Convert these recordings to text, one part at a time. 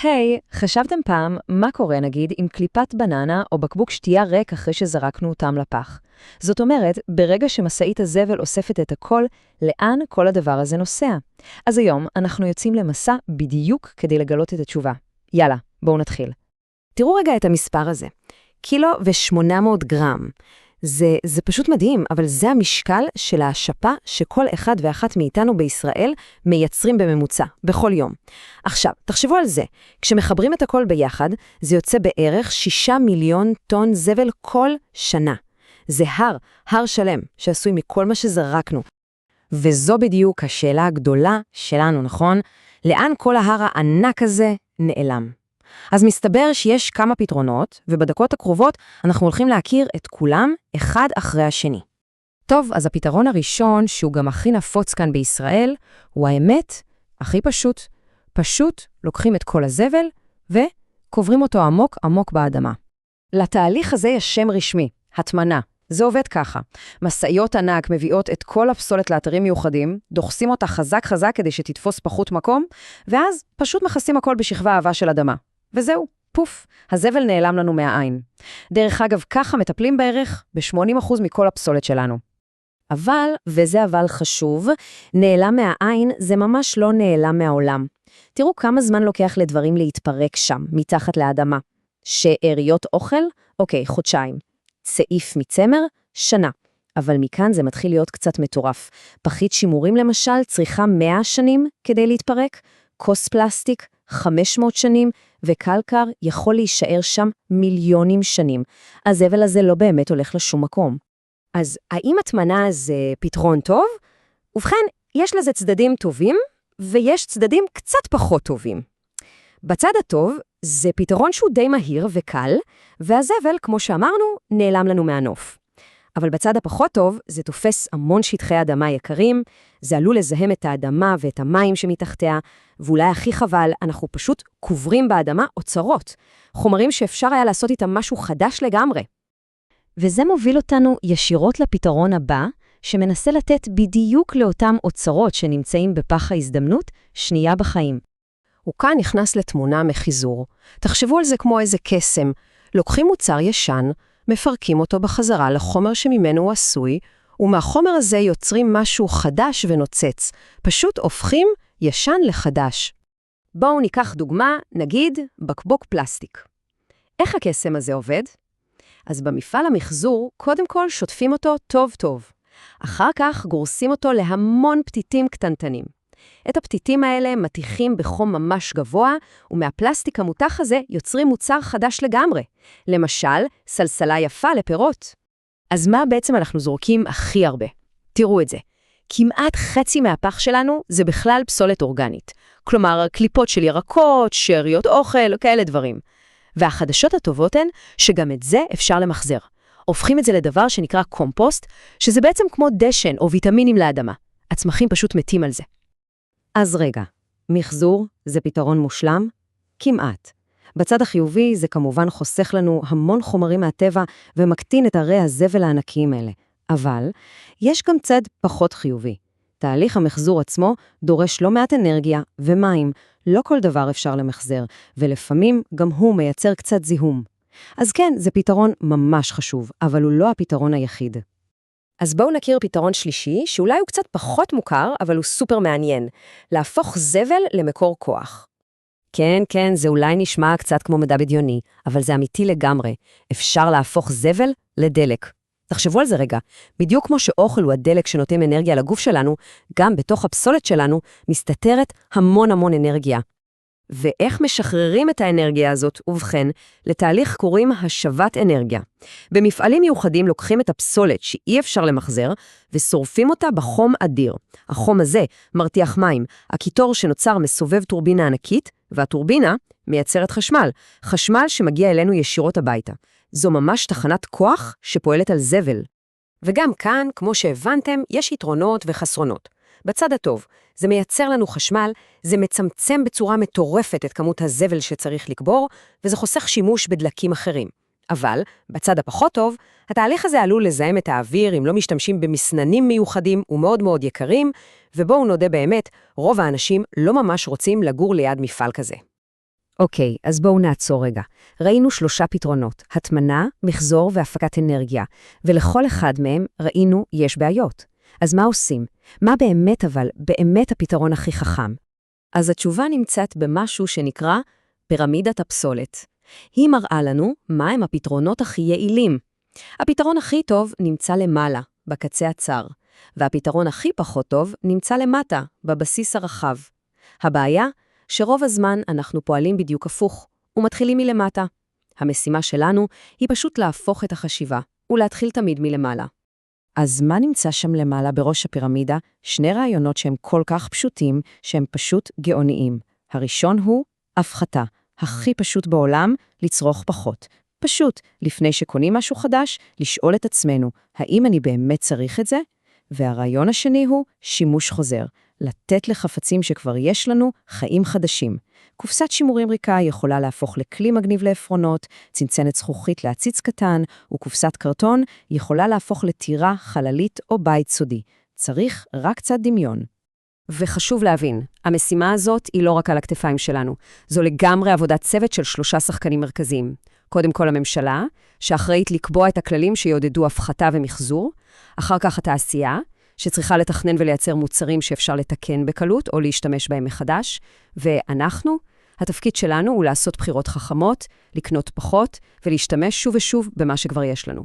היי, חשבתם פעם מה קורה נגיד עם קליפת בננה או בקבוק שתייה ריק אחרי שזרקנו אותם לפח? זאת אומרת, ברגע שמסעית הזבל אוספת את הכל, לאן כל הדבר הזה נוסע? אז היום אנחנו יוצאים למסע בדיוק כדי לגלות את התשובה. יאללה, בואו נתחיל. תראו רגע את המספר הזה. 1.8 קילוגרם. זה פשוט מדהים, אבל זה המשקל של האשפה שכל אחד ואחת מאיתנו בישראל מייצרים בממוצע, בכל יום. עכשיו, תחשבו על זה. כשמחברים את הכל ביחד, זה יוצא בערך 6 מיליון טון זבל כל שנה. זה הר שלם, שעשוי מכל מה שזרקנו. וזו בדיוק השאלה הגדולה שלנו, נכון? לאן כל ההר הענק הזה נעלם? אז מסתבר שיש כמה פתרונות, ובדקות הקרובות אנחנו הולכים להכיר את כולם אחד אחרי השני. טוב, אז הפתרון הראשון, שהוא גם הכי נפוץ כאן בישראל, הוא האמת הכי פשוט. פשוט לוקחים את כל הזבל וקוברים אותו עמוק עמוק באדמה. לתהליך הזה יש שם רשמי, הטמנה. זה עובד ככה. מסעיות ענק מביאות את כל הפסולת לאתרים מיוחדים, דוחסים אותה חזק חזק כדי שתתפוס פחות מקום, ואז פשוט מכסים הכל בשכבה אהבה של אדמה. וזהו, פוף, הזבל נעלם לנו מהעין. דרך אגב, ככה מטפלים בערך ב-80% מכל הפסולת שלנו. אבל, וזה אבל חשוב, נעלם מהעין זה ממש לא נעלם מהעולם. תראו כמה זמן לוקח לדברים להתפרק שם, מתחת לאדמה. שאריות אוכל? אוקיי, חודשיים. צעיף מצמר? שנה. אבל מכאן זה מתחיל להיות קצת מטורף. פחית שימורים למשל צריכה 100 שנים כדי להתפרק, כוס פלסטיק 500 שנים, וקלקר יכול להישאר שם מיליונים שנים. הזבל הזה לא באמת הולך לשום מקום. אז האם הטמנה זה פתרון טוב? ובכן, יש לזה צדדים טובים, ויש צדדים קצת פחות טובים. בצד הטוב, זה פתרון שהוא די מהיר וקל, והזבל, כמו שאמרנו, נעלם לנו מהנוף. אבל בצד הפחות טוב, זה תופס המון שטחי אדמה יקרים, זה עלול לזהם את האדמה ואת המים שמתחתיה, ואולי הכי חבל, אנחנו פשוט קוברים באדמה אוצרות, חומרים שאפשר היה לעשות איתם משהו חדש לגמרי. וזה מוביל אותנו ישירות לפתרון הבא, שמנסה לתת בדיוק לאותם אוצרות שנמצאים בפח ההזדמנות, שנייה בחיים. וכאן נכנס לתמונה מחיזור. תחשבו על זה כמו איזה קסם. לוקחים מוצר ישן, מפרקים אותו בחזרה לחומר שממנו הוא עשוי, ומהחומר הזה יוצרים משהו חדש ונוצץ. פשוט הופכים ישן לחדש. בואו ניקח דוגמה, נגיד, בקבוק פלסטיק. איך הקסם הזה עובד? אז במפעל המחזור, קודם כל שוטפים אותו טוב טוב. אחר כך גורסים אותו להמון פתיתים קטנטנים. את הפתיתים האלה מתיחים בחום ממש גבוה, ומהפלסטיק המותח הזה יוצרים מוצר חדש לגמרי. למשל, סלסלה יפה לפירות. אז מה בעצם אנחנו זורקים הכי הרבה? תראו את זה. כמעט חצי מהפח שלנו זה בכלל פסולת אורגנית. כלומר, קליפות של ירקות, שאריות אוכל, כאלה דברים. והחדשות הטובות הן שגם את זה אפשר למחזר. הופכים את זה לדבר שנקרא קומפוסט, שזה בעצם כמו דשן או ויטמינים לאדמה. הצמחים פשוט מתים על זה. אז רגע, מחזור זה פתרון מושלם? כמעט. בצד החיובי זה כמובן חוסך לנו המון חומרים מהטבע ומקטין את הרי הזבל הענקיים האלה. אבל יש גם צד פחות חיובי. תהליך המחזור עצמו דורש לא מעט אנרגיה ומים. לא כל דבר אפשר למחזר, ולפעמים גם הוא מייצר קצת זיהום. אז כן, זה פתרון ממש חשוב, אבל הוא לא הפתרון היחיד. אז בואו נכיר פתרון שלישי, שאולי הוא קצת פחות מוכר, אבל הוא סופר מעניין. להפוך זבל למקור כוח. כן, זה אולי נשמע קצת כמו מדע בדיוני, אבל זה אמיתי לגמרי. אפשר להפוך זבל לדלק. תחשבו על זה רגע. בדיוק כמו שאוכל הוא הדלק שנותן אנרגיה לגוף שלנו, גם בתוך הפסולת שלנו מסתתרת המון אנרגיה. ואיך משחררים את האנרגיה הזאת, ובכן, לתהליך קוראים השבת אנרגיה. במפעלים מיוחדים לוקחים את הפסולת שאי אפשר למחזר, ושורפים אותה בחום אדיר. החום הזה מרתיח מים. הקיטור שנוצר מסובב טורבינה ענקית, והטורבינה מייצרת חשמל. חשמל שמגיע אלינו ישירות הביתה. זו ממש תחנת כוח שפועלת על זבל. וגם כאן, כמו שהבנתם, יש יתרונות וחסרונות. בצד הטוב, זה מייצר לנו חשמל, זה מצמצם בצורה מטורפת את כמות הזבל שצריך לקבור, וזה חוסך שימוש בדלקים אחרים. אבל, בצד הפחות טוב, התהליך הזה עלול לזהם את האוויר אם לא משתמשים במסננים מיוחדים ומאוד יקרים, ובואו נודה באמת, רוב האנשים לא ממש רוצים לגור ליד מפעל כזה. אוקיי, אז בואו נעצור רגע. ראינו 3 פתרונות, הטמנה, מחזור והפקת אנרגיה, ולכל אחד מהם ראינו יש בעיות. אז מה עושים? מה באמת הפתרון הכי חכם? אז התשובה נמצאת במשהו שנקרא פירמידת הפסולת. היא מראה לנו מהם הפתרונות הכי יעילים. הפתרון הכי טוב נמצא למעלה, בקצה הצר, והפתרון הכי פחות טוב נמצא למטה, בבסיס הרחב. הבעיה שרוב הזמן אנחנו פועלים בדיוק הפוך, ומתחילים מלמטה. המשימה שלנו היא פשוט להפוך את החשיבה, ולהתחיל תמיד מלמעלה. אז מה נמצא שם למעלה בראש הפירמידה? 2 רעיונות שהם כל כך פשוטים, שהם פשוט גאוניים. הראשון הוא הפחתה. הכי פשוט בעולם, לצרוך פחות. פשוט, לפני שקונים משהו חדש, לשאול את עצמנו, האם אני באמת צריך את זה? והרעיון השני הוא שימוש חוזר. לתת לחפצים שכבר יש לנו חיים חדשים. קופסת שימורים ריקה יכולה להפוך לכלי מגניב לעפרונות, צנצנת זכוכית להציץ קטן, וקופסת קרטון יכולה להפוך לטירה, חללית או בית סודי. צריך רק קצת דמיון. וחשוב להבין, המשימה הזאת היא לא רק על הכתפיים שלנו. זו לגמרי עבודת צוות של 3 שחקנים מרכזיים. קודם כל הממשלה, שאחראית לקבוע את הכללים שיעודדו הפחתה ומחזור, אחר כך התעשייה, שצריכה לתכנן ולייצר מוצרים שאפשר לתקן בקלות או להשתמש בהם מחדש, ואנחנו, התפקיד שלנו הוא לעשות בחירות חכמות, לקנות פחות ולהשתמש שוב ושוב במה שכבר יש לנו.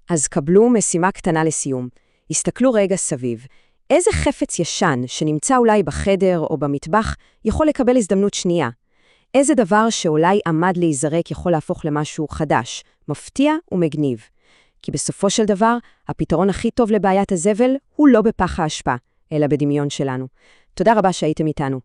אז קבלו משימה קטנה לסיום. הסתכלו רגע סביב. איזה חפץ ישן שנמצא אולי בחדר או במטבח יכול לקבל הזדמנות שנייה? איזה דבר שאולי עמד להיזרק יכול להפוך למשהו חדש, מפתיע ומגניב? כי בסופו של דבר, הפתרון הכי טוב לבעיית הזבל הוא לא בפח האשפה, אלא בדמיון שלנו. תודה רבה שהייתם איתנו.